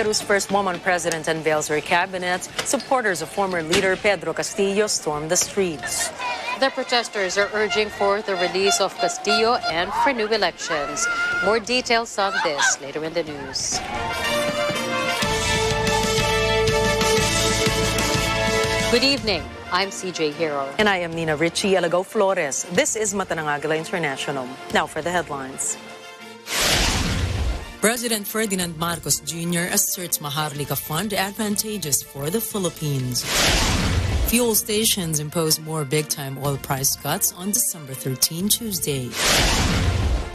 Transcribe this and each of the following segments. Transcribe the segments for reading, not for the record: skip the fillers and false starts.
Peru's first woman president unveils her cabinet. Supporters of former leader Pedro Castillo stormed the streets. The protesters are urging for the release of Castillo and for new elections. More details on this later in the news. Good evening. I'm CJ Hero. And I am Nina Richie Alago Flores. This is Mata ng Agila International. Now for the headlines. President Ferdinand Marcos Jr. asserts Maharlika Fund advantageous for the Philippines. Fuel stations impose more big-time oil price cuts on December 13, Tuesday.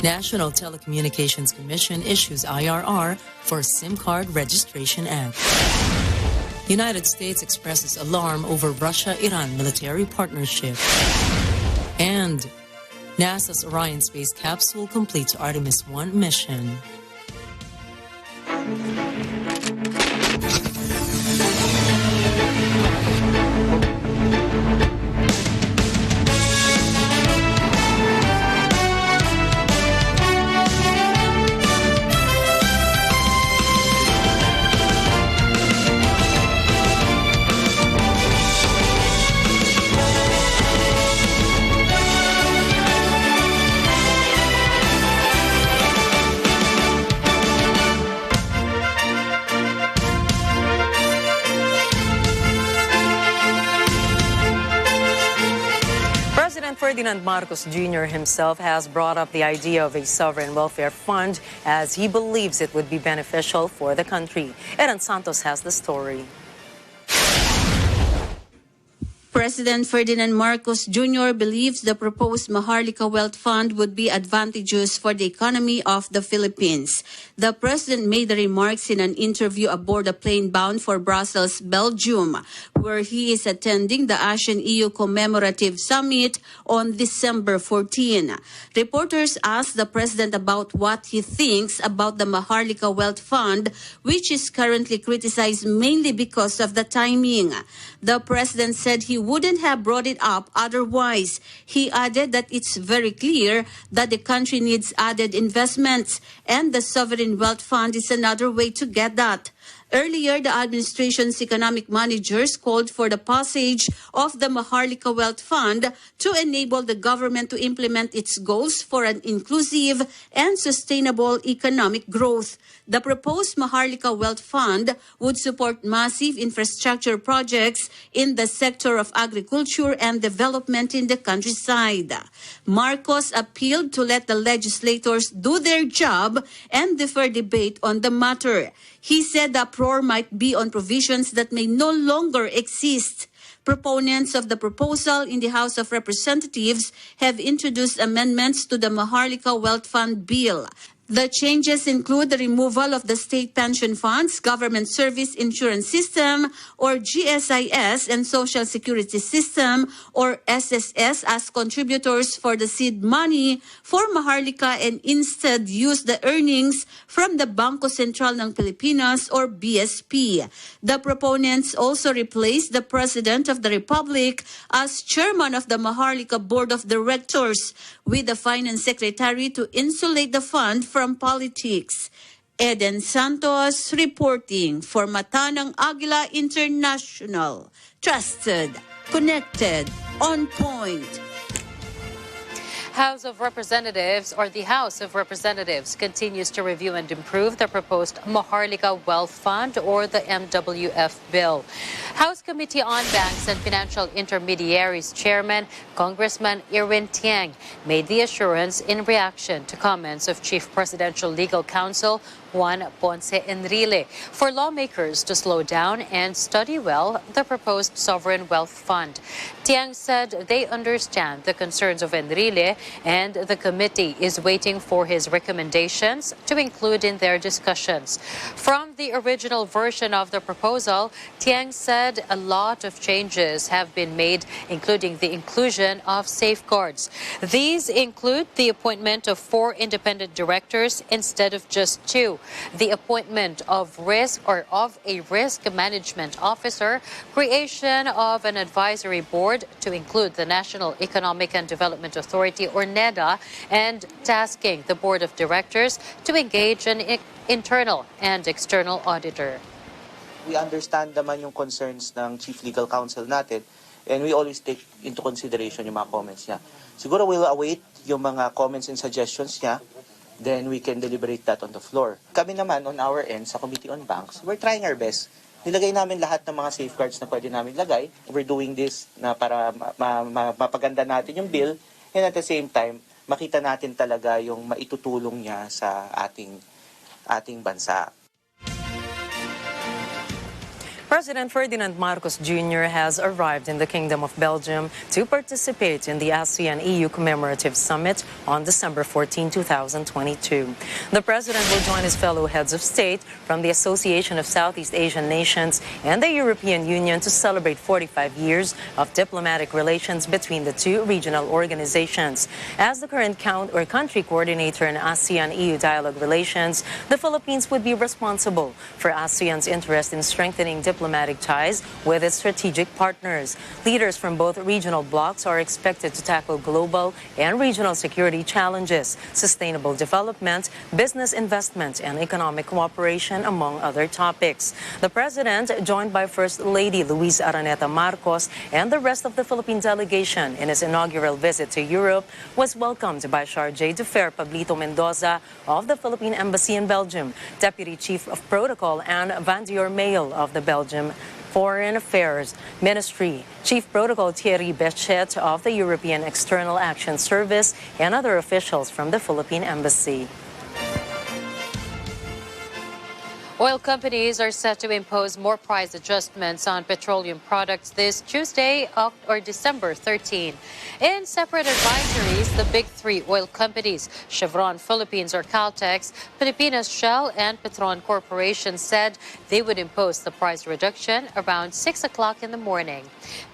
National Telecommunications Commission issues IRR for SIM Card Registration Act. United States expresses alarm over Russia-Iran military partnership. And NASA's Orion space capsule completes Artemis 1 mission. Ferdinand Marcos Jr. himself has brought up the idea of a sovereign welfare fund as he believes it would be beneficial for the country. Eran Santos has the story. President Ferdinand Marcos Jr. believes the proposed Maharlika Wealth Fund would be advantageous for the economy of the Philippines. The president made the remarks in an interview aboard a plane bound for Brussels, Belgium, where he is attending the ASEAN-EU Commemorative Summit on December 14. Reporters asked the president about what he thinks about the Maharlika Wealth Fund, which is currently criticized mainly because of the timing. The president said he wouldn't have brought it up otherwise. He added that it's very clear that the country needs added investments, and the Sovereign Wealth Fund is another way to get that. Earlier, the administration's economic managers called for the passage of the Maharlika Wealth Fund to enable the government to implement its goals for an inclusive and sustainable economic growth. The proposed Maharlika Wealth Fund would support massive infrastructure projects in the sector of agriculture and development in the countryside. Marcos appealed to let the legislators do their job and defer debate on the matter. He said the uproar might be on provisions that may no longer exist. Proponents of the proposal in the House of Representatives have introduced amendments to the Maharlika Wealth Fund bill. The changes include the removal of the State Pension Funds, Government Service Insurance System, or GSIS, and Social Security System, or SSS, as contributors for the seed money for Maharlika, and instead use the earnings from the Bangko Sentral ng Pilipinas, or BSP. The proponents also replaced the President of the Republic as chairman of the Maharlika Board of Directors, with the Finance Secretary to insulate the fund from politics. Eden Santos reporting for Mata ng Agila International. Trusted, connected, on point. House of Representatives, or the House of Representatives, continues to review and improve the proposed Maharlika Wealth Fund, or the MWF bill. House Committee on Banks and Financial Intermediaries Chairman Congressman Irwin Tieng made the assurance in reaction to comments of Chief Presidential Legal Counsel Juan Ponce Enrile for lawmakers to slow down and study well the proposed Sovereign Wealth Fund. Tieng said they understand the concerns of Enrile and the committee is waiting for his recommendations to include in their discussions. From the original version of the proposal, Tieng said a lot of changes have been made, including the inclusion of safeguards. These include the appointment of 4 independent directors instead of just 2. the appointment of a risk management officer, creation of an advisory board to include the National Economic and Development Authority or NEDA, and tasking the board of directors to engage an internal and external auditor. We understand naman yung concerns ng Chief Legal Counsel natin, and we always take into consideration yung mga comments niya. Siguro we'll await yung mga comments and suggestions niya, then we can deliberate that on the floor. Kami naman on our end sa Committee on Banks, we're trying our best. Nilagay namin lahat ng mga safeguards na pwede namin lagay. We're doing this na para mapaganda natin yung bill, and at the same time, makita natin talaga yung maitutulong niya sa ating bansa. President Ferdinand Marcos Jr. has arrived in the Kingdom of Belgium to participate in the ASEAN-EU Commemorative Summit on December 14, 2022. The president will join his fellow heads of state from the Association of Southeast Asian Nations and the European Union to celebrate 45 years of diplomatic relations between the two regional organizations. As the current country coordinator in ASEAN-EU dialogue relations, the Philippines would be responsible for ASEAN's interest in strengthening diplomatic ties with its strategic partners. Leaders from both regional blocs are expected to tackle global and regional security challenges, sustainable development, business investment, and economic cooperation, among other topics. The president, joined by First Lady Luisa Araneta Marcos and the rest of the Philippine delegation in his inaugural visit to Europe, was welcomed by Charge d'Affaires Pablito Mendoza of the Philippine Embassy in Belgium, Deputy Chief of Protocol Anne Van Dior Mail of the Belgium Foreign Affairs Ministry, Chief Protocol Thierry Bechet of the European External Action Service, and other officials from the Philippine Embassy. Oil companies are set to impose more price adjustments on petroleum products this Tuesday or December 13. In separate advisories, the big three oil companies, Chevron Philippines or Caltex, Pilipinas Shell, and Petron Corporation, said they would impose the price reduction around 6 o'clock in the morning.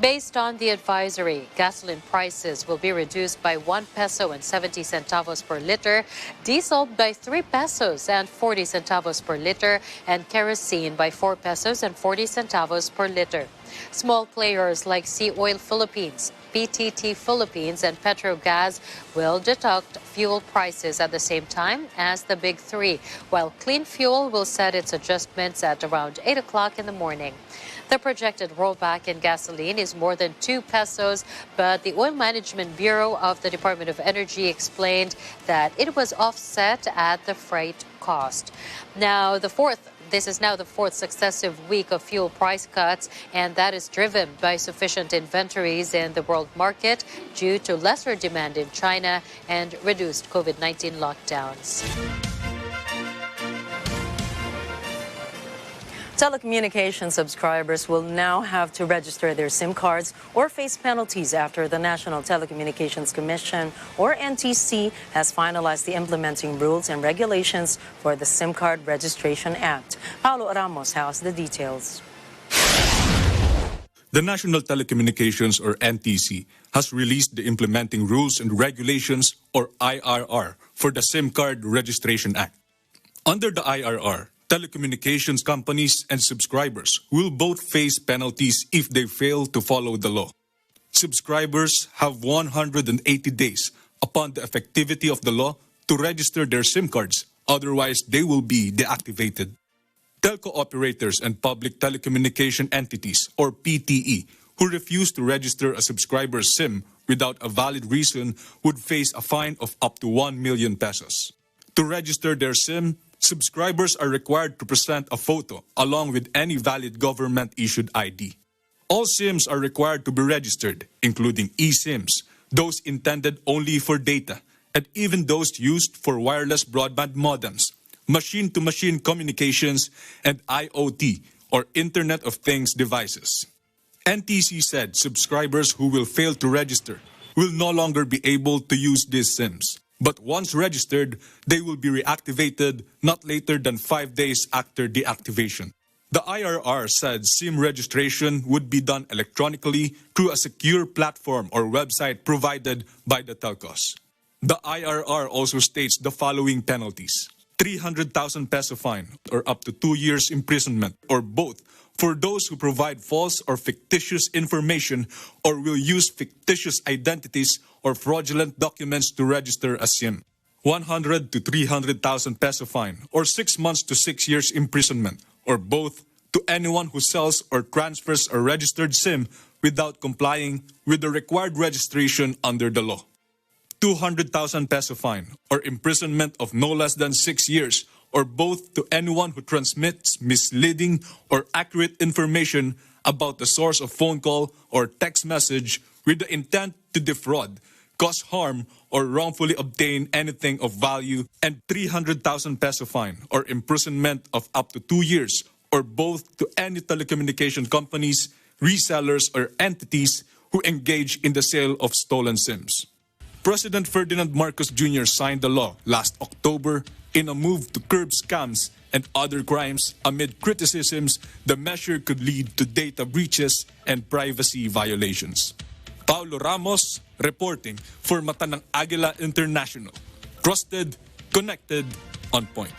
Based on the advisory, gasoline prices will be reduced by 1 peso and 70 centavos per liter, diesel by 3 pesos and 40 centavos per liter, and kerosene by 4 pesos and 40 centavos per liter. Small players like Sea Oil Philippines, PTT Philippines, and Petrogas will deduct fuel prices at the same time as the big three, while Clean Fuel will set its adjustments at around 8 o'clock in the morning. The projected rollback in gasoline is more than 2 pesos, but the Oil Management Bureau of the Department of Energy explained that it was offset at the freight cost. This is now the fourth successive week of fuel price cuts, and that is driven by sufficient inventories in the world market due to lesser demand in China and reduced COVID-19 lockdowns. Telecommunication subscribers will now have to register their SIM cards or face penalties after the National Telecommunications Commission, or NTC, has finalized the implementing rules and regulations for the SIM Card Registration Act. Paulo Ramos has the details. The National Telecommunications, or NTC, has released the implementing rules and regulations, or IRR, for the SIM Card Registration Act. Under the IRR, telecommunications companies and subscribers will both face penalties if they fail to follow the law. Subscribers have 180 days upon the effectivity of the law to register their SIM cards, otherwise they will be deactivated. Telco operators and public telecommunication entities, or PTE, who refuse to register a subscriber's SIM without a valid reason would face a fine of up to 1 million pesos. To register their SIM, subscribers are required to present a photo along with any valid government-issued ID. All SIMs are required to be registered, including eSIMs, those intended only for data, and even those used for wireless broadband modems, machine-to-machine communications, and IoT, or Internet of Things devices. NTC said subscribers who will fail to register will no longer be able to use these SIMs. But once registered, they will be reactivated not later than 5 days after deactivation. The IRR said SIM registration would be done electronically through a secure platform or website provided by the telcos. The IRR also states the following penalties. 300,000 peso fine or up to 2 years imprisonment or both for those who provide false or fictitious information or will use fictitious identities or fraudulent documents to register a SIM. 100 to 300,000 peso fine or 6 months to 6 years imprisonment or both to anyone who sells or transfers a registered SIM without complying with the required registration under the law. 200,000 peso fine or imprisonment of no less than 6 years or both to anyone who transmits misleading or accurate information about the source of phone call or text message with the intent to defraud, cause harm, or wrongfully obtain anything of value, and 300,000 peso fine or imprisonment of up to 2 years or both to any telecommunication companies, resellers, or entities who engage in the sale of stolen SIMs. President Ferdinand Marcos Jr. signed the law last October in a move to curb scams and other crimes amid criticisms the measure could lead to data breaches and privacy violations. Paulo Ramos reporting for Mata ng Agila International. Trusted, connected, on point.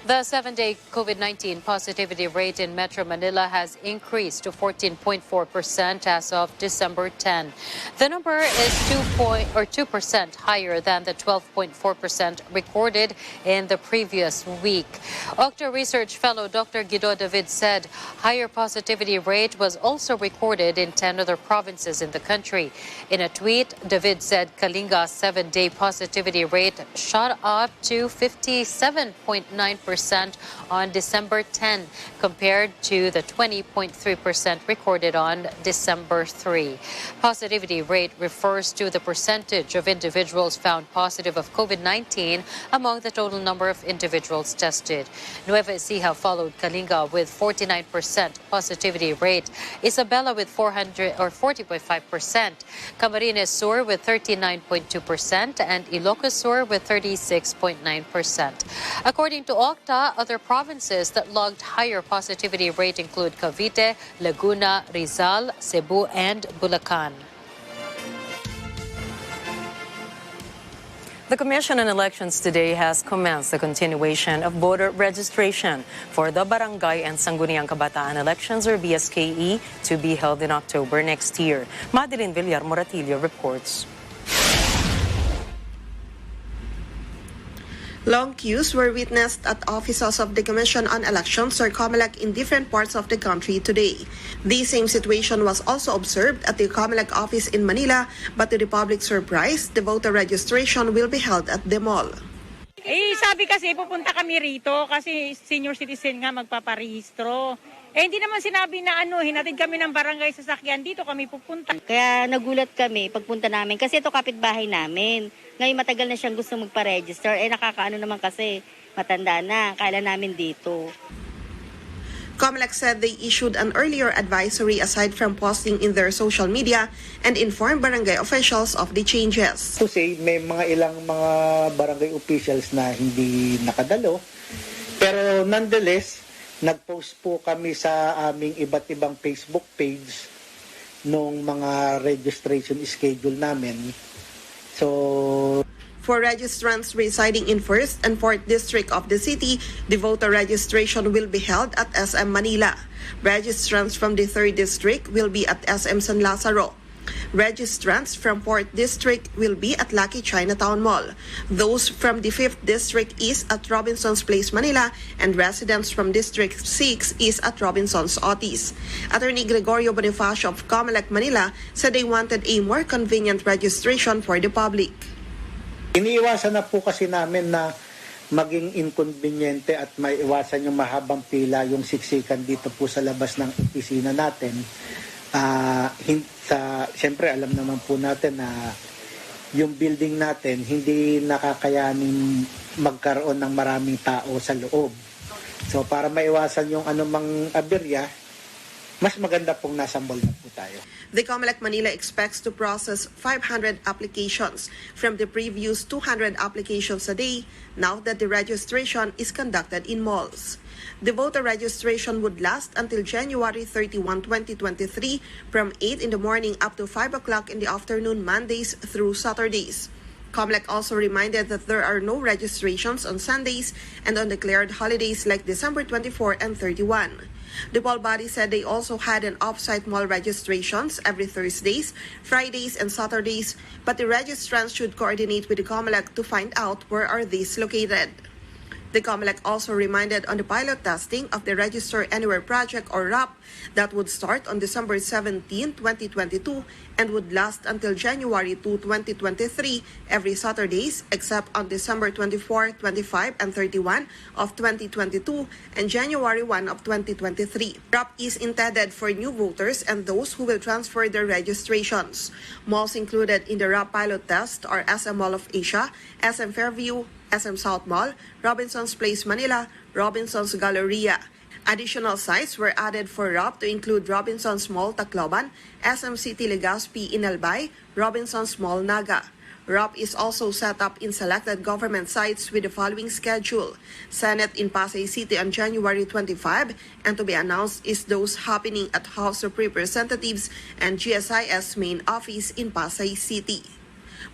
The 7-day COVID-19 positivity rate in Metro Manila has increased to 14.4% as of December 10. The number is 2% higher than the 12.4% recorded in the previous week. Octa Research Fellow Dr. Guido David said higher positivity rate was also recorded in 10 other provinces in the country. In a tweet, David said Kalinga's 7-day positivity rate shot up to 57.9% on December 10 compared to the 20.3% recorded on December 3. Positivity rate refers to the percentage of individuals found positive of COVID-19 among the total number of individuals tested. Nueva Ecija followed Kalinga with 49% positivity rate, Isabela with 40.5%, Camarines Sur with 39.2%, and Ilocos Sur with 36.9%. According to Octa, other provinces that logged higher positivity rate include Cavite, Laguna, Rizal, Cebu, and Bulacan. The Commission on Elections today has commenced the continuation of voter registration for the Barangay and Sangguniang Kabataan elections or BSKE to be held in October next year. Madeline Villar Moratillo reports. Long queues were witnessed at offices of the Commission on Elections or COMELEC in different parts of the country today. The same situation was also observed at the COMELEC office in Manila, but to the public's surprise, the voter registration will be held at the mall. Sabi kasi pupunta kami rito kasi senior citizen nga magpaparehistro. Hindi naman sinabi na hinatid kami ng barangay sasakyan, dito kami pupunta. Kaya nagulat kami pagpunta namin kasi ito kapitbahay namin. Ngayon matagal na siyang gusto magpa-register. Nakakaano naman kasi matanda na. Kailan namin dito. COMELEC said they issued an earlier advisory aside from posting in their social media and informed barangay officials of the changes. To say, may ilang mga barangay officials na hindi nakadalo. Pero nonetheless, nag-post po kami sa aming iba't ibang Facebook page nung mga registration schedule namin. So, for registrants residing in 1st and 4th District of the city, the voter registration will be held at SM Manila. Registrants from the 3rd District will be at SM San Lazaro. Registrants from 4th District will be at Lucky Chinatown Mall. Those from the 5th District is at Robinson's Place, Manila, and residents from District 6 is at Robinson's Otis. Attorney Gregorio Bonifacio of COMELEC Manila said they wanted a more convenient registration for the public. Iniiwasan na po kasi namin na maging inconveniente at maiwasan yung mahabang pila, yung siksikan dito po sa labas ng opisina natin. Siyempre alam naman po natin na yung building natin hindi nakakayanin magkaroon ng maraming tao sa loob. So para maiwasan yung anumang aberya, mas maganda pong nasa mall na po tayo. The COMELEC Manila expects to process 500 applications from the previous 200 applications a day now that the registration is conducted in malls. The voter registration would last until January 31, 2023 from 8 in the morning up to 5 o'clock in the afternoon Mondays through Saturdays. COMELEC also reminded that there are no registrations on Sundays and on declared holidays like December 24 and 31. The ball body said they also had an off-site mall registrations every Thursdays, Fridays, and Saturdays, but the registrants should coordinate with the COMELEC to find out where are these located. The COMELEC also reminded on the pilot testing of the Register Anywhere project or RAP that would start on December 17, 2022 and would last until January 2, 2023 every Saturdays except on December 24, 25, and 31 of 2022 and January 1 of 2023. RAP is intended for new voters and those who will transfer their registrations. Malls included in the RAP pilot test are SM Mall of Asia, SM Fairview, SM South Mall, Robinson's Place Manila, Robinson's Galleria. Additional sites were added for RAP to include Robinson's Mall Tacloban, SM City Legazpi in Albay, Robinson's Mall Naga. RAP is also set up in selected government sites with the following schedule: Senate in Pasay City on January 25, and to be announced is those happening at House of Representatives and GSIS main office in Pasay City.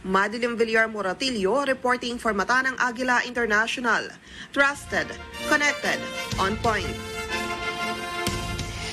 Madeline Villar Moratillo reporting for Matanang Agila International. Trusted, connected, on point.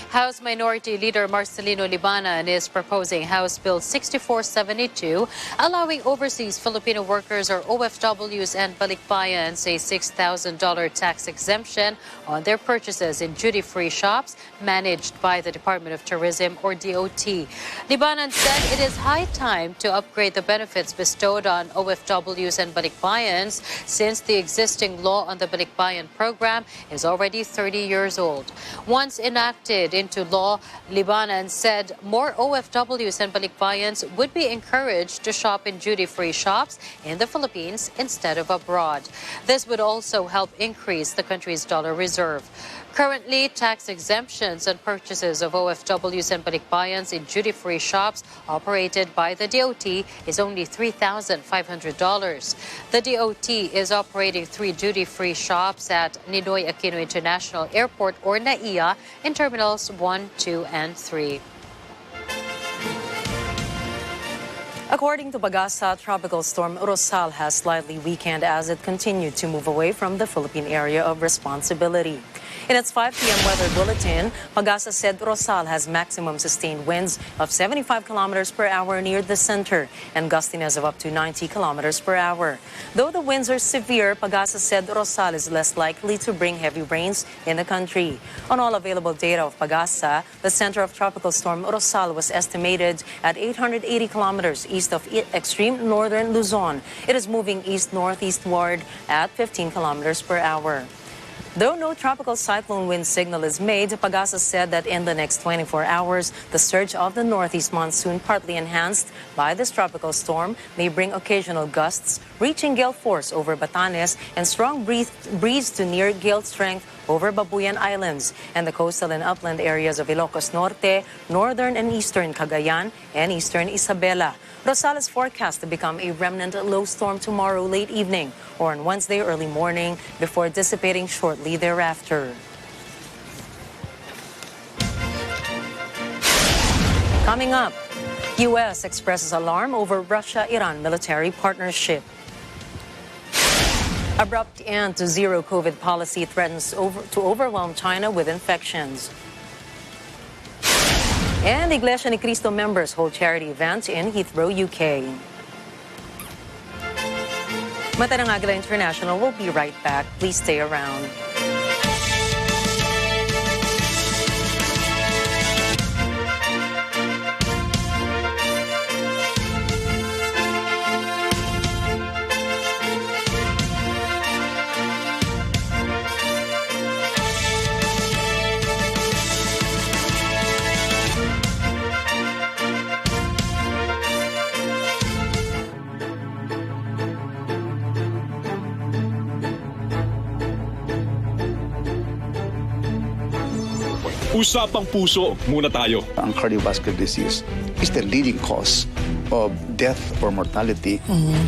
House Minority Leader Marcelino Libanan is proposing House Bill 6472, allowing overseas Filipino workers or OFWs and balikbayans a $6,000 tax exemption on their purchases in duty-free shops managed by the Department of Tourism or DOT. Libanan said it is high time to upgrade the benefits bestowed on OFWs and balikbayans since the existing law on the balikbayan program is already 30 years old. Once enacted into law, Libanan said more OFWs and balikbayans would be encouraged to shop in duty-free shops in the Philippines instead of abroad. This would also help increase the country's dollar reserve. Currently, tax exemptions on purchases of OFWs and balikbayans in duty-free shops operated by the DOT is only $3,500. The DOT is operating 3 duty-free shops at Ninoy Aquino International Airport or NAIA in Terminals 1, 2, and 3. According to Pagasa, Tropical Storm Rosal has slightly weakened as it continued to move away from the Philippine area of responsibility. In its 5 p.m. weather bulletin, Pagasa said Rosal has maximum sustained winds of 75 kilometers per hour near the center and gustiness of up to 90 kilometers per hour. Though the winds are severe, Pagasa said Rosal is less likely to bring heavy rains in the country. On all available data of Pagasa, the center of Tropical Storm Rosal was estimated at 880 kilometers east of extreme northern Luzon. It is moving east-northeastward at 15 kilometers per hour. Though no tropical cyclone wind signal is made, Pagasa said that in the next 24 hours, the surge of the northeast monsoon, partly enhanced by this tropical storm, may bring occasional gusts reaching gale force over Batanes and strong breeze to near gale strength over Babuyan Islands and the coastal and upland areas of Ilocos Norte, northern and eastern Cagayan, and eastern Isabela. Rosal is forecast to become a remnant low storm tomorrow late evening or on Wednesday early morning before dissipating shortly thereafter. Coming up, U.S. expresses alarm over Russia-Iran military partnership. Abrupt end to zero COVID policy threatens to overwhelm China with infections. And Iglesia Ni Cristo members hold charity event in Heathrow, UK. Matanang Agila International will be right back. Please stay around. Usapang puso muna tayo. Ang cardiovascular disease is the leading cause of death or mortality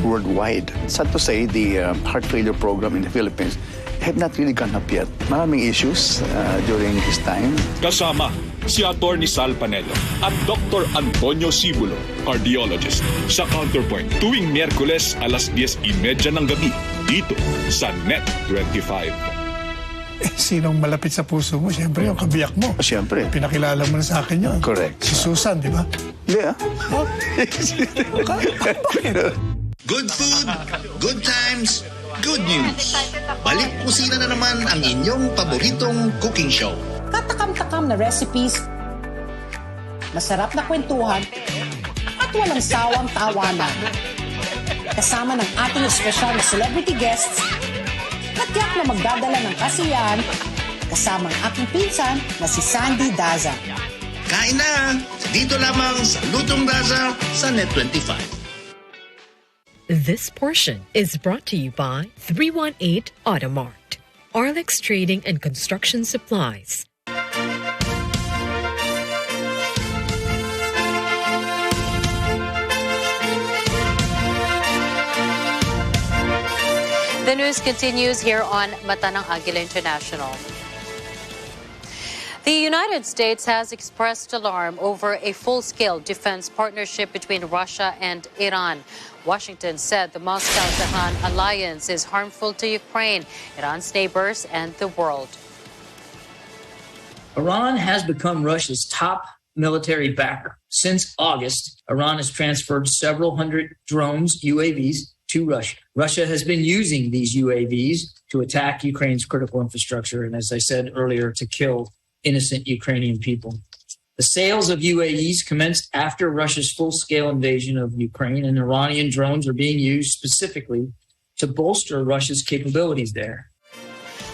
worldwide. Sad to say, the heart failure program in the Philippines have not really gone up yet. Maraming issues during his time. Kasama si Atty. Sal Panelo at Dr. Antonio Sibulo, cardiologist, sa Counterpoint tuwing Miyerkules alas 10:30 ng gabi dito sa Net 25. Sinong malapit sa puso mo? Siyempre, yung kabiyak mo. Siyempre. Pinakilala mo na sa akin yun. Correct. Si Susan, di ba? Hindi Good food, good times, good news. Balik kusina na naman ang inyong paboritong cooking show. Katakam-takam na recipes, masarap na kwentuhan, at walang sawang tawanan. Kasama ng ating espesyal na celebrity guests, natyak na magdadala ng kasiyahan, kasama ang aking pinsan na si Sandy Daza. Kain na! Dito lamang sa Lutong Daza sa Net 25. This portion is brought to you by 318 Automart, Arlex Trading and Construction Supplies. The news continues here on Mata ng Agila International. The United States has expressed alarm over a full-scale defense partnership between Russia and Iran. Washington said the Moscow-Tehran alliance is harmful to Ukraine, Iran's neighbors, and the world. Iran has become Russia's top military backer. Since August, Iran has transferred several hundred drones, UAVs, to Russia. Russia has been using these UAVs to attack Ukraine's critical infrastructure and, as I said earlier, to kill innocent Ukrainian people. The sales of UAVs commenced after Russia's full-scale invasion of Ukraine, and Iranian drones are being used specifically to bolster Russia's capabilities there.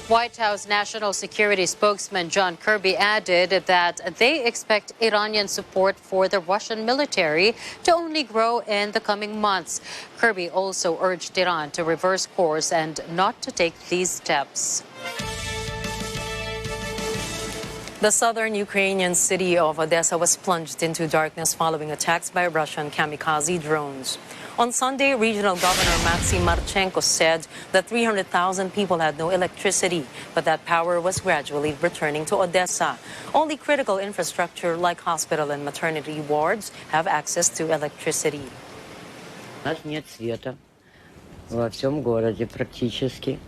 White House National Security spokesman John Kirby added that they expect Iranian support for the Russian military to only grow in the coming months. Kirby also urged Iran to reverse course and not to take these steps. The southern Ukrainian city of Odessa was plunged into darkness following attacks by Russian kamikaze drones. On Sunday, Regional Governor Maxim Marchenko said that 300,000 people had no electricity, but that power was gradually returning to Odessa. Only critical infrastructure like hospital and maternity wards have access to electricity. У нас нет света во всем городе практически.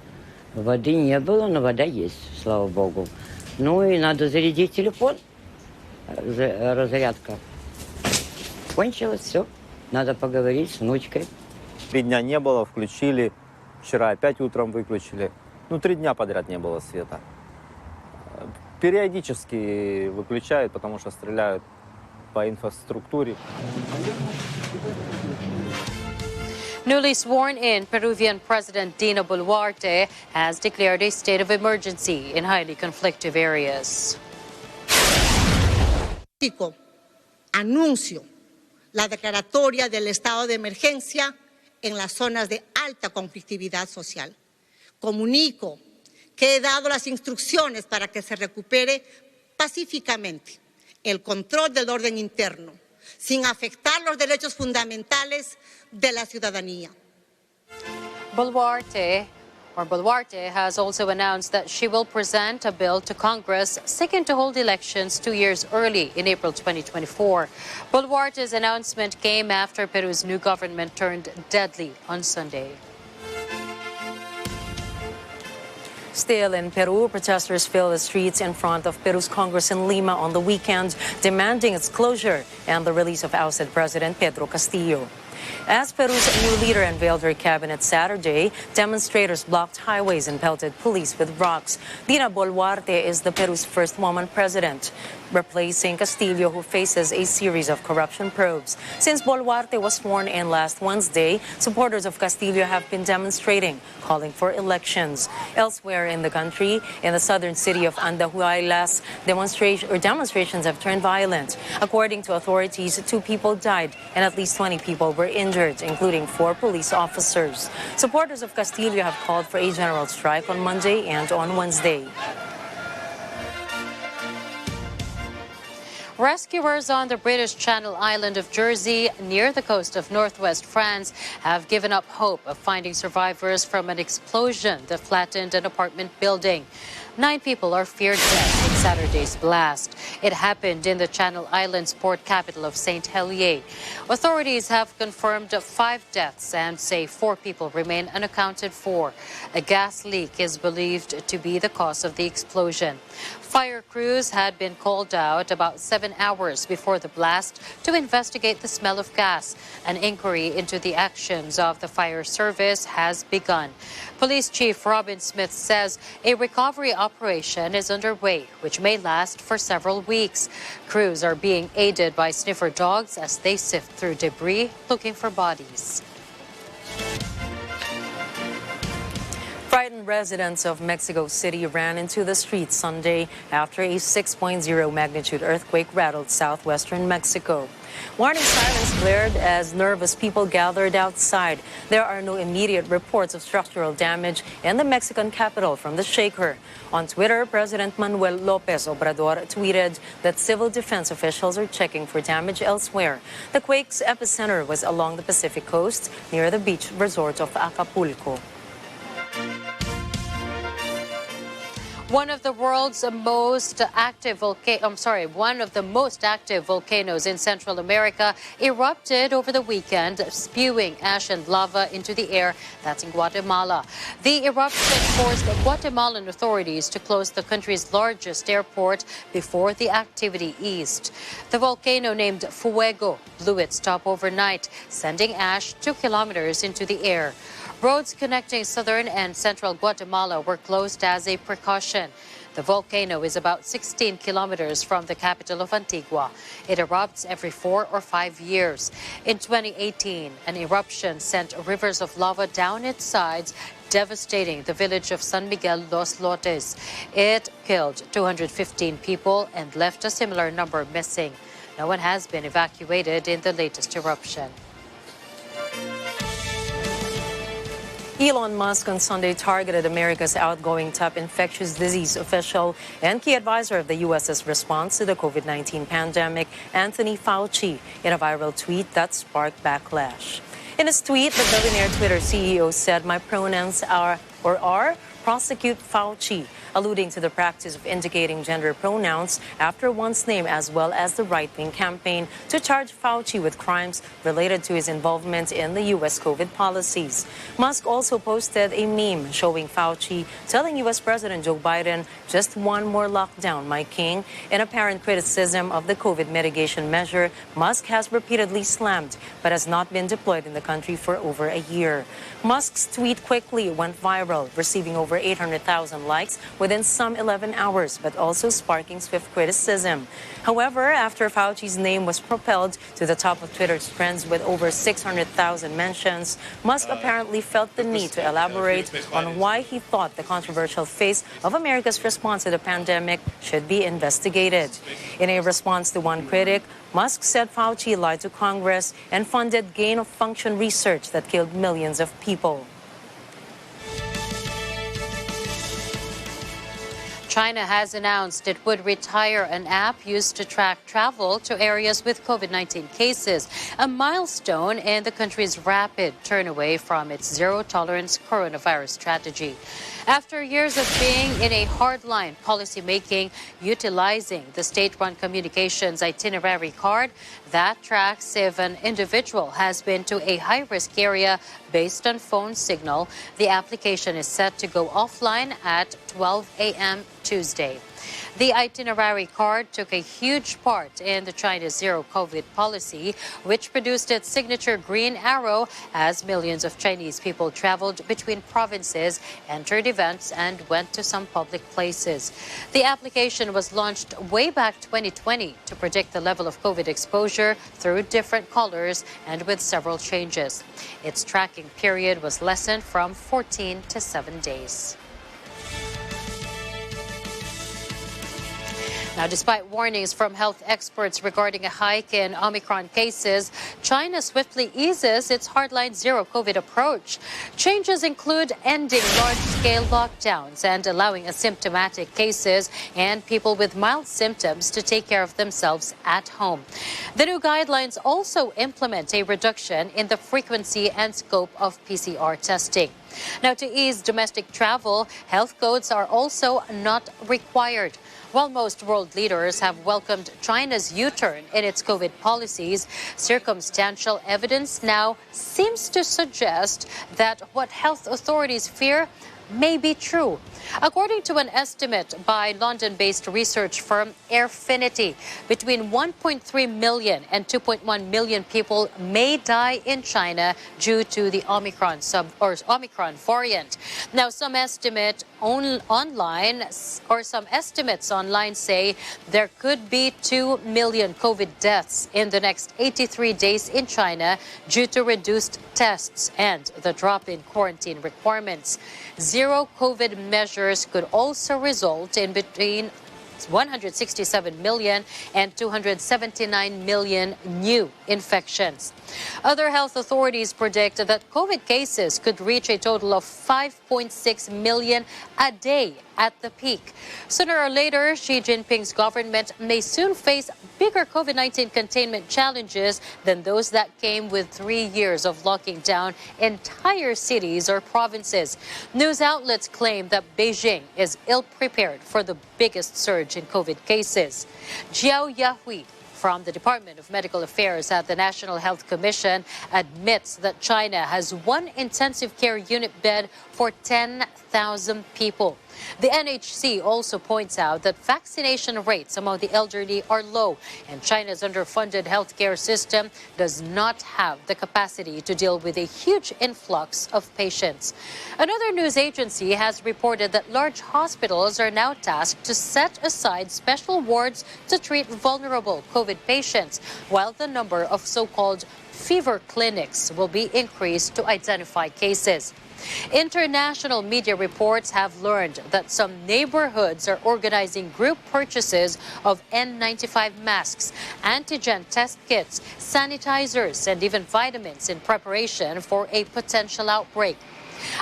Воды не было, но вода есть, слава богу. Ну и надо зарядить телефон. Разрядка кончилась, все. Надо поговорить с внучкой. 3 дня не было, включили. Вчера опять утром выключили. 3 дня подряд не было света. Периодически выключают, потому что стреляют по инфраструктуре. Newly sworn-in Peruvian President Dina Boluarte has declared a state of emergency in highly conflictive areas. Anuncio la declaratoria del estado de emergencia en las zonas de alta conflictividad social. Comunico que he dado las instrucciones para que se recupere pacíficamente el control del orden interno, sin afectar los derechos fundamentales de la ciudadanía. Boluarte has also announced that she will present a bill to Congress seeking to hold elections 2 years early in April 2024. Boluarte's announcement came after Peru's new government turned deadly on Sunday. Still in Peru, protesters filled the streets in front of Peru's Congress in Lima on the weekend, demanding its closure and the release of ousted President Pedro Castillo. As Peru's new leader unveiled her cabinet Saturday, demonstrators blocked highways and pelted police with rocks. Dina Boluarte is Peru's first woman president, replacing Castillo, who faces a series of corruption probes. Since Boluarte was sworn in last Wednesday, supporters of Castillo have been demonstrating, calling for elections. Elsewhere in the country, in the southern city of Andahuaylas, demonstrations have turned violent. According to authorities, 2 people died and at least 20 people were injured, including 4 police officers. Supporters of Castillo have called for a general strike on Monday and on Wednesday. Rescuers on the British Channel island of Jersey, near the coast of northwest France, have given up hope of finding survivors from an explosion that flattened an apartment building. 9 people are feared dead in Saturday's blast. It happened in the Channel Islands port capital of St. Helier. Authorities have confirmed 5 deaths and say 4 people remain unaccounted for. A gas leak is believed to be the cause of the explosion. Fire crews had been called out about 7 hours before the blast to investigate the smell of gas. An inquiry into the actions of the fire service has begun. Police Chief Robin Smith says a recovery operation is underway, which may last for several weeks. Crews are being aided by sniffer dogs as they sift through debris looking for bodies. Frightened residents of Mexico City ran into the streets Sunday after a 6.0 magnitude earthquake rattled southwestern Mexico. Warning sirens blared as nervous people gathered outside. There are no immediate reports of structural damage in the Mexican capital from the shaker. On Twitter, President Manuel López Obrador tweeted that civil defense officials are checking for damage elsewhere. The quake's epicenter was along the Pacific coast near the beach resort of Acapulco. One of the most active volcanoes in Central America erupted over the weekend, spewing ash and lava into the air. That's in Guatemala. The eruption forced Guatemalan authorities to close the country's largest airport before the activity eased. The volcano, named Fuego, blew its top overnight, sending ash 2 kilometers into the air. Roads connecting southern and central Guatemala were closed as a precaution. The volcano is about 16 kilometers from the capital of Antigua. It erupts every 4 or 5 years. In 2018, an eruption sent rivers of lava down its sides, devastating the village of San Miguel Los Lotes. It killed 215 people and left a similar number missing. No one has been evacuated in the latest eruption. Elon Musk on Sunday targeted America's outgoing top infectious disease official and key advisor of the U.S.'s response to the COVID-19 pandemic, Anthony Fauci, in a viral tweet that sparked backlash. In his tweet, the billionaire Twitter CEO said, "My pronouns are prosecute Fauci," alluding to the practice of indicating gender pronouns after one's name, as well as the right-wing campaign to charge Fauci with crimes related to his involvement in the U.S. COVID policies. Musk also posted a meme showing Fauci telling U.S. President Joe Biden, "Just one more lockdown, my king." In apparent criticism of the COVID mitigation measure Musk has repeatedly slammed, but has not been deployed in the country for over a year. Musk's tweet quickly went viral, receiving over 800,000 likes within some 11 hours, but also sparking swift criticism. However, after Fauci's name was propelled to the top of Twitter's trends with over 600,000 mentions, Musk apparently felt the need to elaborate on why he thought the controversial phase of America's response to the pandemic should be investigated. In a response to one critic, Musk said Fauci lied to Congress and funded gain-of-function research that killed millions of people. China has announced it would retire an app used to track travel to areas with COVID-19 cases, a milestone in the country's rapid turn away from its zero-tolerance coronavirus strategy. After years of being in a hardline policymaking, utilizing the state-run communications itinerary card that tracks if an individual has been to a high-risk area based on phone signal, the application is set to go offline at 12 a.m. Tuesday. The itinerary card took a huge part in the China's zero-COVID policy, which produced its signature green arrow as millions of Chinese people traveled between provinces, entered events, and went to some public places. The application was launched way back 2020 to predict the level of COVID exposure through different colors and with several changes. Its tracking period was lessened from 14 to 7 days. Now, despite warnings from health experts regarding a hike in Omicron cases, China swiftly eases its hardline zero COVID approach. Changes include ending large-scale lockdowns and allowing asymptomatic cases and people with mild symptoms to take care of themselves at home. The new guidelines also implement a reduction in the frequency and scope of PCR testing. Now, to ease domestic travel, health codes are also not required. While most world leaders have welcomed China's U-turn in its COVID policies, circumstantial evidence now seems to suggest that what health authorities fear may be true. According to an estimate by London-based research firm Airfinity, between 1.3 million and 2.1 million people may die in China due to the Omicron variant. Now, some estimates online say there could be 2 million COVID deaths in the next 83 days in China due to reduced tests and the drop in quarantine requirements. Zero COVID measures could also result in between 167 million and 279 million new infections. Other health authorities predict that COVID cases could reach a total of 5.6 million a day at the peak. Sooner or later, Xi Jinping's government may soon face bigger COVID-19 containment challenges than those that came with 3 years of locking down entire cities or provinces. News outlets claim that Beijing is ill-prepared for the biggest surge in COVID cases. Jiao Yahui from the Department of Medical Affairs at the National Health Commission admits that China has one intensive care unit bed for 10,000 people. The NHC also points out that vaccination rates among the elderly are low, and China's underfunded healthcare system does not have the capacity to deal with a huge influx of patients. Another news agency has reported that large hospitals are now tasked to set aside special wards to treat vulnerable COVID patients, while the number of so-called fever clinics will be increased to identify cases. International media reports have learned that some neighborhoods are organizing group purchases of N95 masks, antigen test kits, sanitizers, and even vitamins in preparation for a potential outbreak.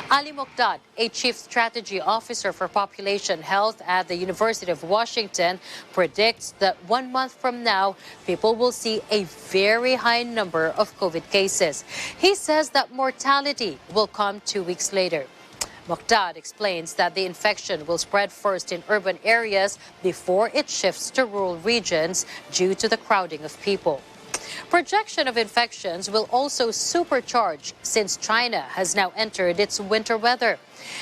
Ali Mokdad, a chief strategy officer for population health at the University of Washington, predicts that 1 month from now, people will see a very high number of COVID cases. He says that mortality will come 2 weeks later. Mokdad explains that the infection will spread first in urban areas before it shifts to rural regions due to the crowding of people. Projection of infections will also supercharge since China has now entered its winter weather.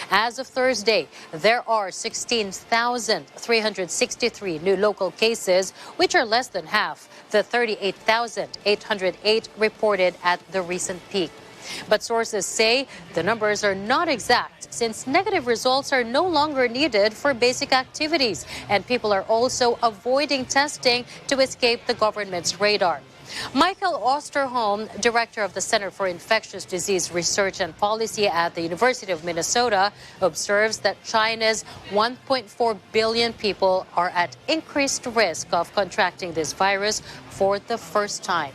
As of Thursday, there are 16,363 new local cases, which are less than half the 38,808 reported at the recent peak. But sources say the numbers are not exact since negative results are no longer needed for basic activities, and people are also avoiding testing to escape the government's radar. Michael Osterholm, director of the Center for Infectious Disease Research and Policy at the University of Minnesota, observes that China's 1.4 billion people are at increased risk of contracting this virus for the first time.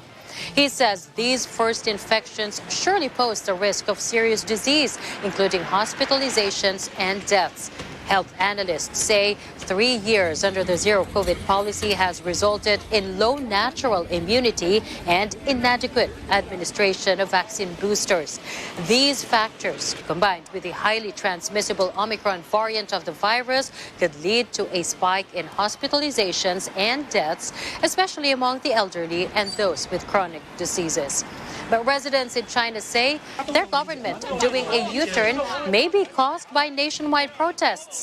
He says these first infections surely pose the risk of serious disease, including hospitalizations and deaths. Health analysts say 3 years under the zero COVID policy has resulted in low natural immunity and inadequate administration of vaccine boosters. These factors, combined with the highly transmissible Omicron variant of the virus, could lead to a spike in hospitalizations and deaths, especially among the elderly and those with chronic diseases. But residents in China say their government doing a U-turn may be caused by nationwide protests.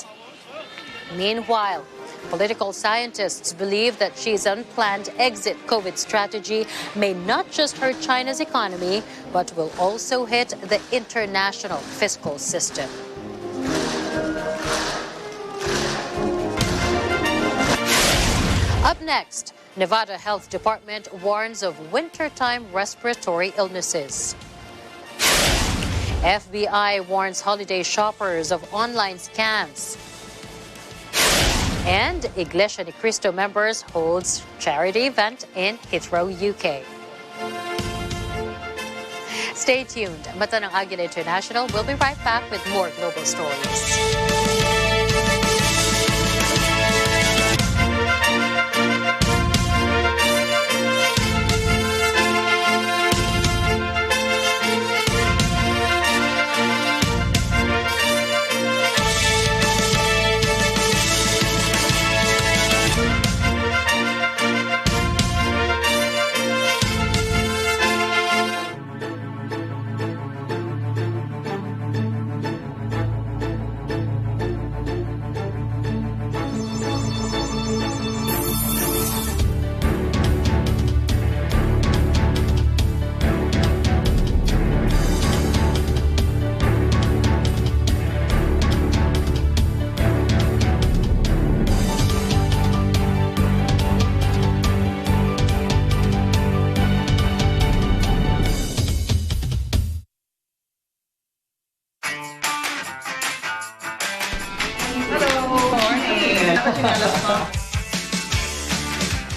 Meanwhile, political scientists believe that Xi's unplanned exit COVID strategy may not just hurt China's economy, but will also hit the international fiscal system. Up next, Nevada Health Department warns of wintertime respiratory illnesses. FBI warns holiday shoppers of online scams. And Iglesia ni Cristo members holds charity event in Heathrow, UK. Stay tuned. Mata ng Agila International. We'll be right back with more global stories.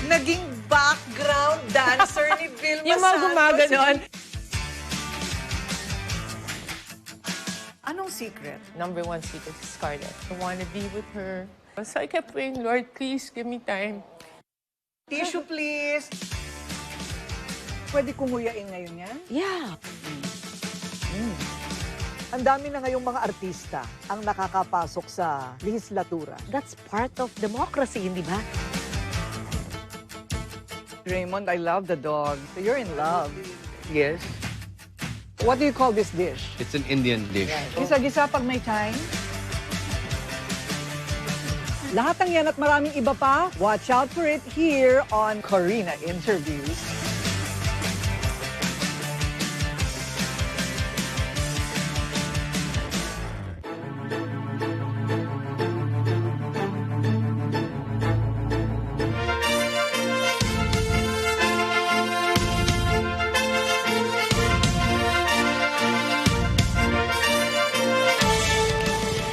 Naging background dancer ni Vilma Yung mga gumaganon. Anong secret? Number one secret is Scarlett. I want to be with her. So I kept praying, Lord, please give me time. Tissue, please. Pwede kumuyain ngayon yan? Yeah. Ang dami na ngayong mga artista ang nakakapasok sa lehislatura. That's part of democracy, hindi ba? Raymond, I love the dog. So you're in love. Yes. What do you call this dish? It's an Indian dish. Gisa-gisa pag may time. Lahat ng yan at maraming iba pa, watch out for it here on Corina Interviews.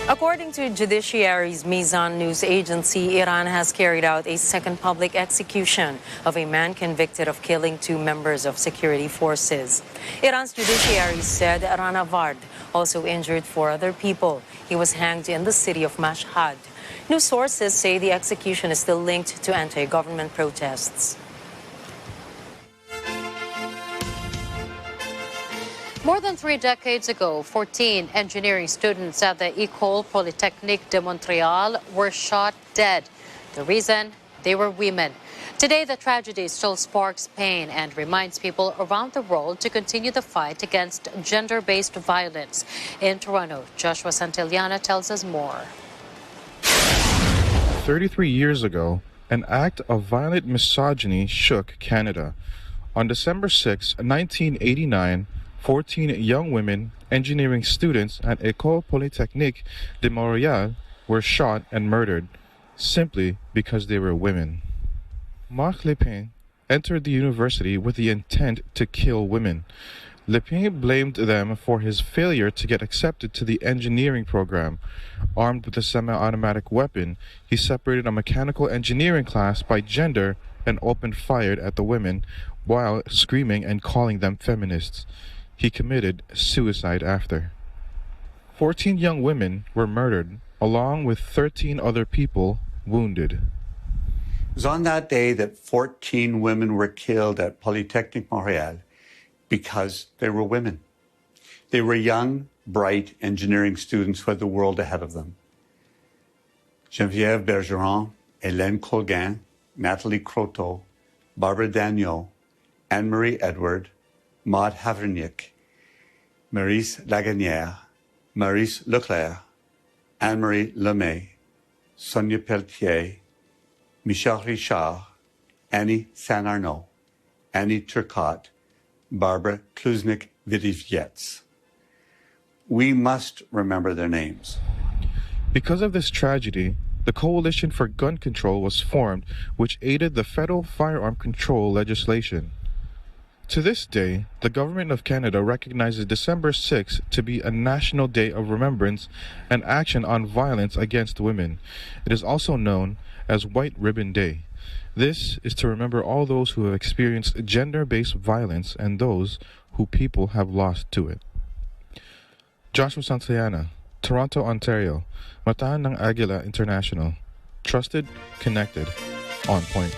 According to Judiciary's Mizan news agency, Iran has carried out a second public execution of a man convicted of killing two members of security forces. Iran's judiciary said Rana Vard also injured four other people. He was hanged in the city of Mashhad. News sources say the execution is still linked to anti-government protests. More than 3 decades ago, 14 engineering students at the École Polytechnique de Montréal were shot dead. The reason? They were women. Today, the tragedy still sparks pain and reminds people around the world to continue the fight against gender-based violence. In Toronto, Joshua Santillana tells us more. 33 years ago, an act of violent misogyny shook Canada. On December 6, 1989, 14 young women, engineering students at École Polytechnique de Montréal, were shot and murdered simply because they were women. Marc Lépin entered the university with the intent to kill women. Lépin blamed them for his failure to get accepted to the engineering program. Armed with a semi-automatic weapon, he separated a mechanical engineering class by gender and opened fire at the women while screaming and calling them feminists. He committed suicide after. 14 young women were murdered, along with 13 other people wounded. It was on that day that 14 women were killed at Polytechnique Montréal because they were women. They were young, bright engineering students who had the world ahead of them. Geneviève Bergeron, Hélène Colgan, Nathalie Croteau, Barbara Dagneau, Anne-Marie Edward, Maud Havernick, Maurice Lagagnère, Maurice Leclerc, Anne-Marie Lemay, Sonia Pelletier, Michel Richard, Annie Saint-Arnaud, Annie Turcotte, Barbara Kluznik-Vidivietz. We must remember their names. Because of this tragedy, the Coalition for Gun Control was formed, which aided the federal firearm control legislation. To this day, the Government of Canada recognizes December 6th to be a National Day of Remembrance and Action on Violence Against Women. It is also known as White Ribbon Day. This is to remember all those who have experienced gender-based violence and those who people have lost to it. Joshua Santayana, Toronto, Ontario, Matahan ng Agila International. Trusted, connected, on point.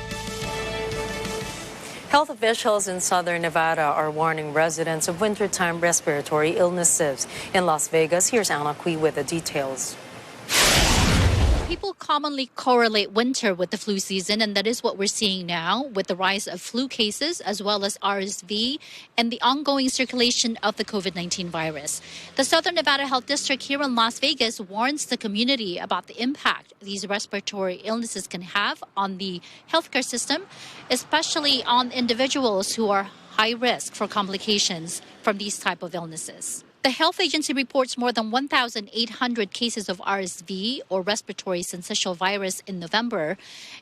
Health officials in southern Nevada are warning residents of wintertime respiratory illnesses. In Las Vegas, here's Anna Cui with the details. People commonly correlate winter with the flu season, and that is what we're seeing now with the rise of flu cases as well as RSV and the ongoing circulation of the COVID-19 virus. The Southern Nevada Health District here in Las Vegas warns the community about the impact these respiratory illnesses can have on the healthcare system, especially on individuals who are high risk for complications from these type of illnesses. The health agency reports more than 1,800 cases of RSV or respiratory syncytial virus in November,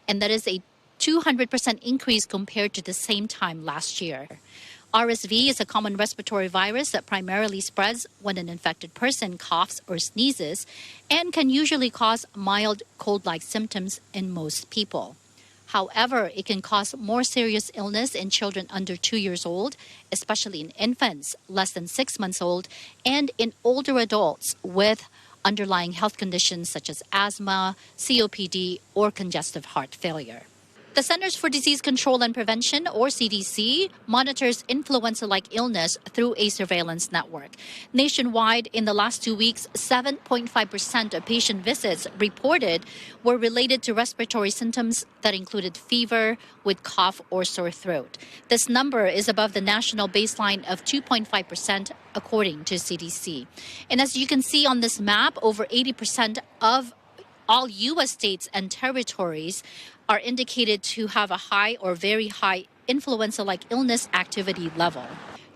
and that is a 200% increase compared to the same time last year. RSV is a common respiratory virus that primarily spreads when an infected person coughs or sneezes and can usually cause mild cold-like symptoms in most people. However, it can cause more serious illness in children under 2 years old, especially in infants less than 6 months old, and in older adults with underlying health conditions such as asthma, COPD, or congestive heart failure. The Centers for Disease Control and Prevention, or CDC, monitors influenza-like illness through a surveillance network. Nationwide, in the last 2 weeks, 7.5% of patient visits reported were related to respiratory symptoms that included fever with cough or sore throat. This number is above the national baseline of 2.5%, according to CDC. And as you can see on this map, over 80% of all U.S. states and territories are indicated to have a high or very high influenza-like illness activity level.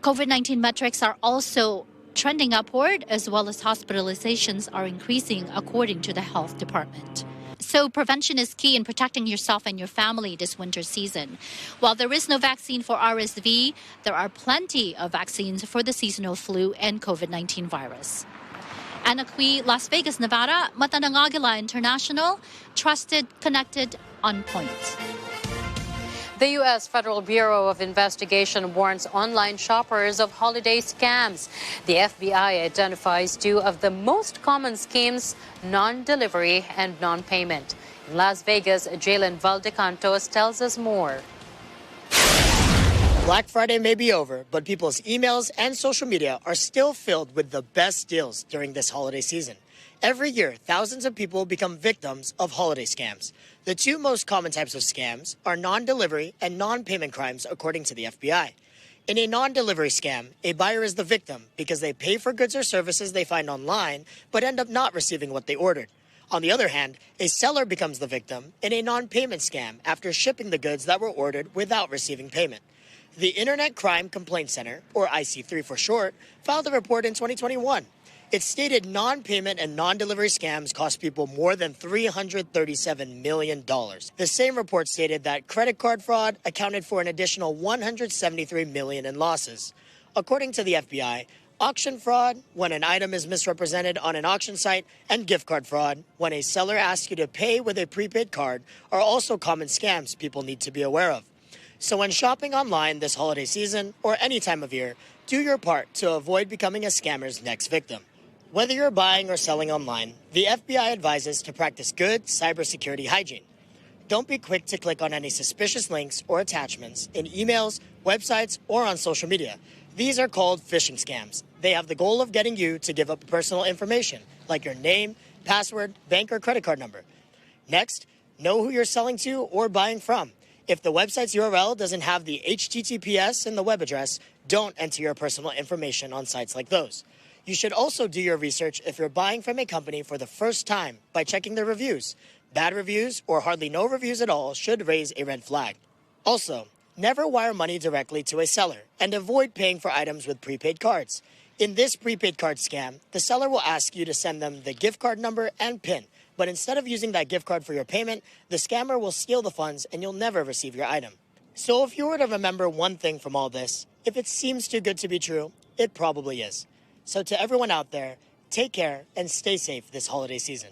COVID-19 metrics are also trending upward, as well as hospitalizations are increasing, according to the health department. So prevention is key in protecting yourself and your family this winter season. While there is no vaccine for RSV, there are plenty of vaccines for the seasonal flu and COVID-19 virus. Anna Cui, Las Vegas, Nevada, Mata ng Agila International, trusted, connected, on point. The U.S. Federal Bureau of Investigation warns online shoppers of holiday scams. The FBI identifies two of the most common schemes: non-delivery and non-payment. In Las Vegas, Jalen Valdecantos tells us more. Black Friday may be over, but people's emails and social media are still filled with the best deals during this holiday season. Every year, thousands of people become victims of holiday scams. The two most common types of scams are non-delivery and non-payment crimes, according to the FBI. In a non-delivery scam, a buyer is the victim because they pay for goods or services they find online but end up not receiving what they ordered. On the other hand, a seller becomes the victim in a non-payment scam after shipping the goods that were ordered without receiving payment. The Internet Crime Complaint Center, or IC3 for short, filed a report in 2021. It stated non-payment and non-delivery scams cost people more than $337 million. The same report stated that credit card fraud accounted for an additional $173 million in losses. According to the FBI, auction fraud, when an item is misrepresented on an auction site, and gift card fraud, when a seller asks you to pay with a prepaid card, are also common scams people need to be aware of. So when shopping online this holiday season or any time of year, do your part to avoid becoming a scammer's next victim. Whether you're buying or selling online, the FBI advises to practice good cybersecurity hygiene. Don't be quick to click on any suspicious links or attachments in emails, websites, or on social media. These are called phishing scams. They have the goal of getting you to give up personal information, like your name, password, bank, or credit card number. Next, know who you're selling to or buying from. If the website's URL doesn't have the HTTPS in the web address, don't enter your personal information on sites like those. You should also do your research if you're buying from a company for the first time by checking their reviews. Bad reviews or hardly no reviews at all should raise a red flag. Also, never wire money directly to a seller and avoid paying for items with prepaid cards. In this prepaid card scam, the seller will ask you to send them the gift card number and PIN. But instead of using that gift card for your payment, the scammer will steal the funds and you'll never receive your item. So if you were to remember one thing from all this, if it seems too good to be true, it probably is. So to everyone out there, take care and stay safe this holiday season.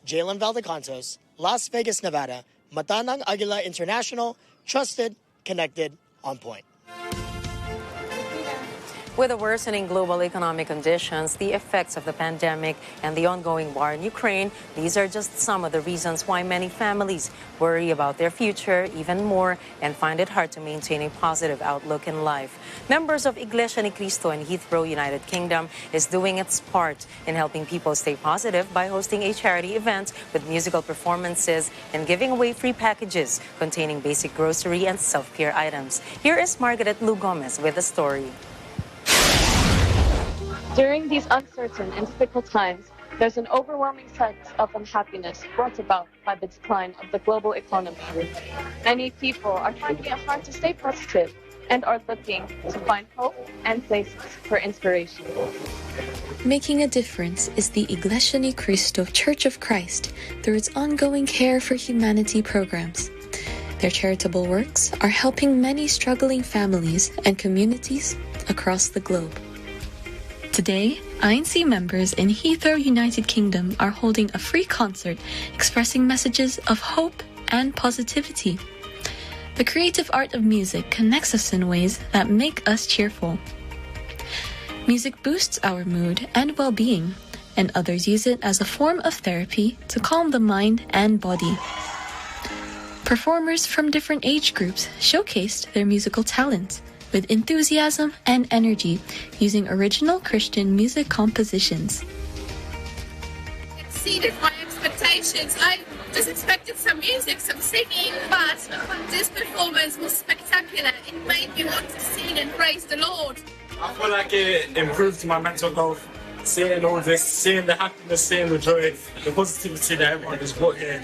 Jalen Valdecantos, Las Vegas, Nevada, Matanang Agila International, trusted, connected, on point. With the worsening global economic conditions, the effects of the pandemic, and the ongoing war in Ukraine, these are just some of the reasons why many families worry about their future even more and find it hard to maintain a positive outlook in life. Members of Iglesia Ni Cristo in Heathrow, United Kingdom, is doing its part in helping people stay positive by hosting a charity event with musical performances and giving away free packages containing basic grocery and self-care items. Here is Margaret Lou Gomez with the story. During these uncertain and difficult times, there's an overwhelming sense of unhappiness brought about by the decline of the global economy. Many people are finding it hard to stay positive and are looking to find hope and places for inspiration. Making a difference is the Iglesia Ni Cristo Church of Christ through its ongoing Care for Humanity programs. Their charitable works are helping many struggling families and communities across the globe. Today, INC members in Heathrow, United Kingdom are holding a free concert expressing messages of hope and positivity. The creative art of music connects us in ways that make us cheerful. Music boosts our mood and well-being, and others use it as a form of therapy to calm the mind and body. Performers from different age groups showcased their musical talents with enthusiasm and energy, using original Christian music compositions. Exceeded my expectations. I just expected some music, some singing, but this performance was spectacular. It made me want to sing and praise the Lord. I feel like it improved my mental health. Seeing all this, seeing the happiness, seeing the joy, the positivity that everyone has brought here.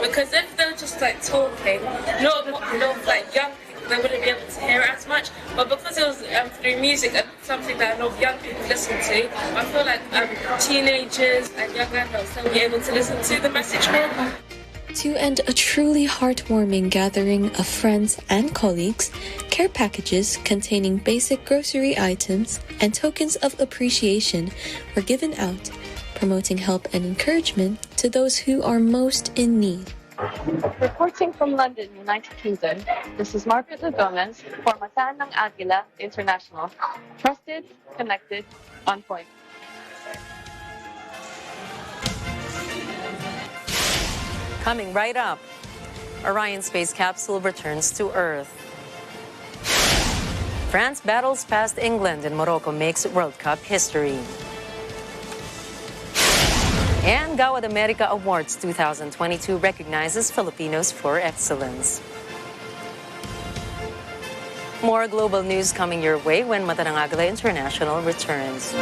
Because if they were just like talking, not like young people, they wouldn't be able to hear it as much. But because it was through music and something that a lot of young people listen to, I feel like teenagers and young adults will be able to listen to the message more. To end a truly heartwarming gathering of friends and colleagues, care packages containing basic grocery items and tokens of appreciation were given out, promoting help and encouragement to those who are most in need. Reporting from London, United Kingdom, this is Margaret Lou Gomez for Matanang Agila International. Trusted, connected, on point. Coming right up, Orion space capsule returns to Earth. France battles past England and Morocco makes World Cup history. And Gawad America Awards 2022 recognizes Filipinos for excellence. More global news coming your way when Matanang Agila International returns.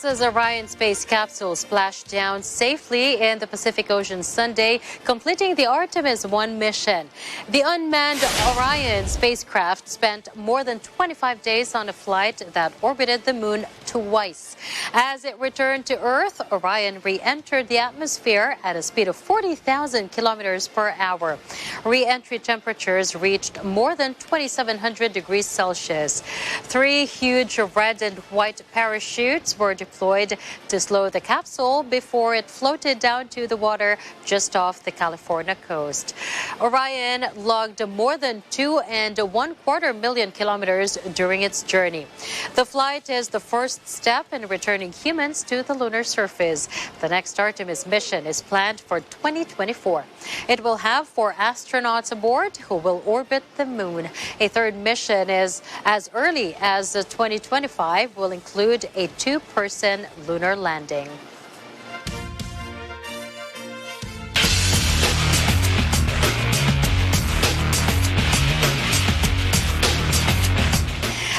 NASA's Orion space capsule splashed down safely in the Pacific Ocean Sunday, completing the Artemis 1 mission. The unmanned Orion spacecraft spent more than 25 days on a flight that orbited the moon twice. As it returned to Earth, Orion re-entered the atmosphere at a speed of 40,000 kilometers per hour. Re-entry temperatures reached more than 2,700 degrees Celsius. 3 huge red and white parachutes were deployed to slow the capsule before it floated down to the water just off the California coast. Orion logged more than 2.25 million kilometers during its journey. The flight is the first step in returning humans to the lunar surface. The next Artemis mission is planned for 2024. It will have 4 astronauts aboard who will orbit the moon. A third mission is as early as 2025 will include a 2-person lunar landing.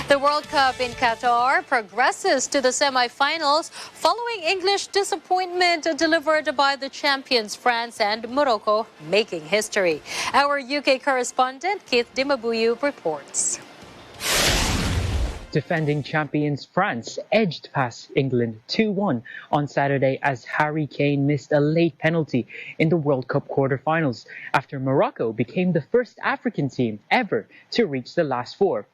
The World Cup in Qatar progresses to the semifinals following English disappointment delivered by the champions France and Morocco, making history. Our UK correspondent Keith Dimabuyu reports. Defending champions France edged past England 2-1 on Saturday as Harry Kane missed a late penalty in the World Cup quarterfinals after Morocco became the first African team ever to reach the last 4.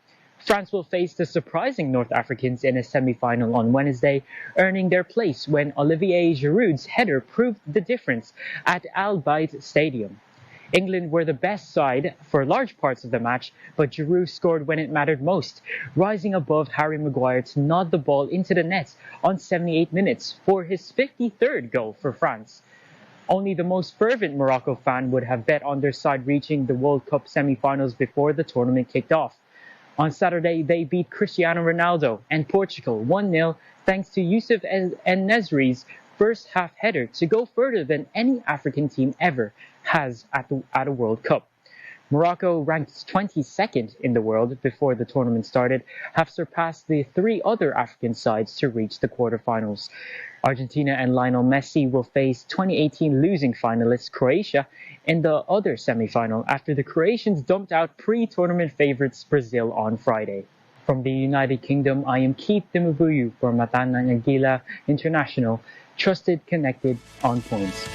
France will face the surprising North Africans in a semi-final on Wednesday, earning their place when Olivier Giroud's header proved the difference at Al Bayt Stadium. England were the best side for large parts of the match, but Giroud scored when it mattered most, rising above Harry Maguire to nod the ball into the net on 78 minutes for his 53rd goal for France. Only the most fervent Morocco fan would have bet on their side reaching the World Cup semi-finals before the tournament kicked off. On Saturday, they beat Cristiano Ronaldo and Portugal 1-0 thanks to Youssef En-Nesyri's first half header to go further than any African team ever has at a World Cup. Morocco, ranked 22nd in the world before the tournament started, have surpassed the 3 other African sides to reach the quarterfinals. Argentina and Lionel Messi will face 2018 losing finalist Croatia in the other semi-final after the Croatians dumped out pre-tournament favorites Brazil on Friday. From the United Kingdom, I am Keith Dimabuyu for Matan ng Agila International, trusted, connected, on points.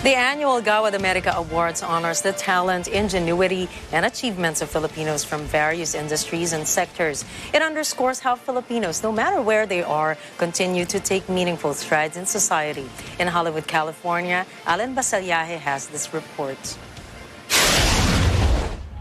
The annual Gawad America Awards honors the talent, ingenuity, and achievements of Filipinos from various industries and sectors. It underscores how Filipinos, no matter where they are, continue to take meaningful strides in society. In Hollywood, California, Alan Basalyaje has this report.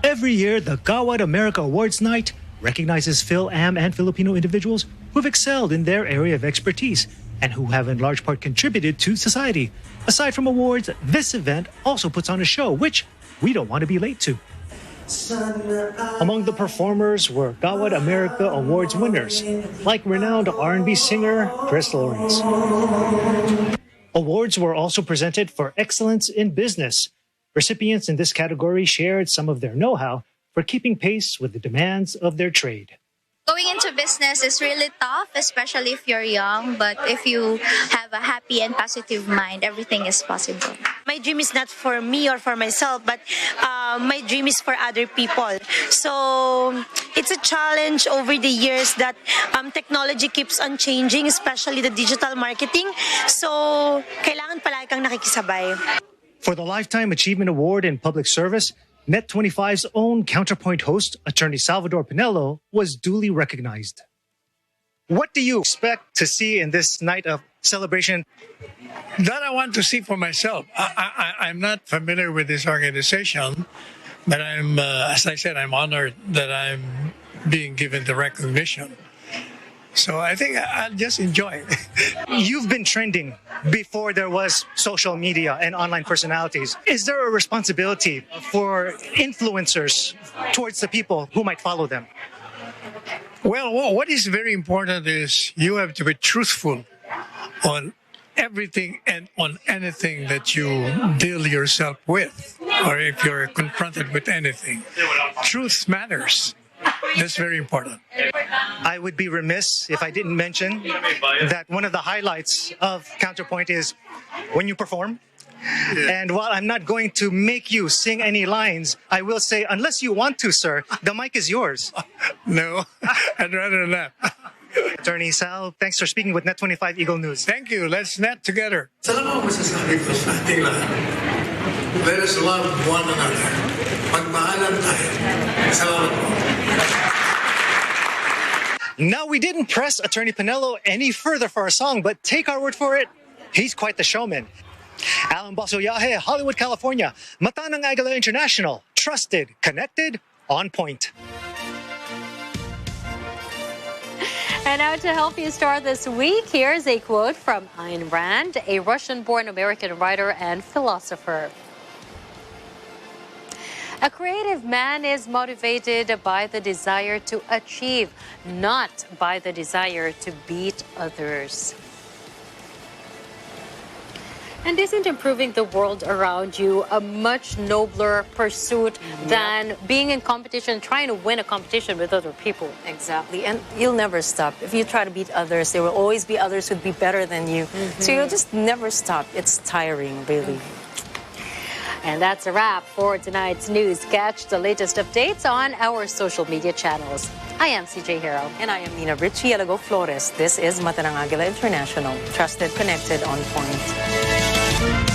Every year, the Gawad America Awards Night recognizes Phil-Am and Filipino individuals who've excelled in their area of expertise and who have in large part contributed to society. Aside from awards, this event also puts on a show, which we don't want to be late to. Among the performers were Gawad America Awards winners, like renowned R&B singer Chris Lawrence. Awards were also presented for excellence in business. Recipients in this category shared some of their know-how for keeping pace with the demands of their trade. Going into business is really tough, especially if you're young, but if you have a happy and positive mind, everything is possible. My dream is not for me or for myself, but my dream is for other people. So it's a challenge over the years that technology keeps on changing, especially the digital marketing. So kailangan palagi kang nakikisabay. For the Lifetime Achievement Award in Public Service, Net25's own Counterpoint host, attorney Salvador Pinello, was duly recognized. What do you expect to see in this night of celebration? That I want to see for myself. I'm not familiar with this organization, but I'm, as I said, I'm honored that I'm being given the recognition. So I think I'll just enjoy it. You've been trending before there was social media and online personalities. Is there a responsibility for influencers towards the people who might follow them? Well, what is very important is you have to be truthful on everything and on anything that you deal yourself with. or if you're confronted with anything. Truth matters. That's very important. I would be remiss if I didn't mention that one of the highlights of Counterpoint is when you perform. And while I'm not going to make you sing any lines, I will say, unless you want to, sir, the mic is yours. No, I'd rather not. Attorney Sal, thanks for speaking with Net25 Eagle News. Thank you. Let's net together. Salamat mo masasabi ko sa ating lahat. Let us love one another. Magmahalan tayo. Salamat po. Now, we didn't press Attorney Pinello any further for our song, but take our word for it, he's quite the showman. Alan Basoyahe, Hollywood, California. Mata ng Agila International. Trusted, connected, on point. And now to help you start this week, here's a quote from Ayn Rand, a Russian-born American writer and philosopher. A creative man is motivated by the desire to achieve, not by the desire to beat others. And isn't improving the world around you a much nobler pursuit than being in competition, trying to win a competition with other people? Exactly. And you'll never stop. If you try to beat others, there will always be others who'd be better than you. So you'll just never stop. It's tiring, really. And that's a wrap for tonight's news. Catch the latest updates on our social media channels. I am CJ Hero. And I am Nina Richie Alago Flores. This is Mata ng Agila International. Trusted, connected, on point.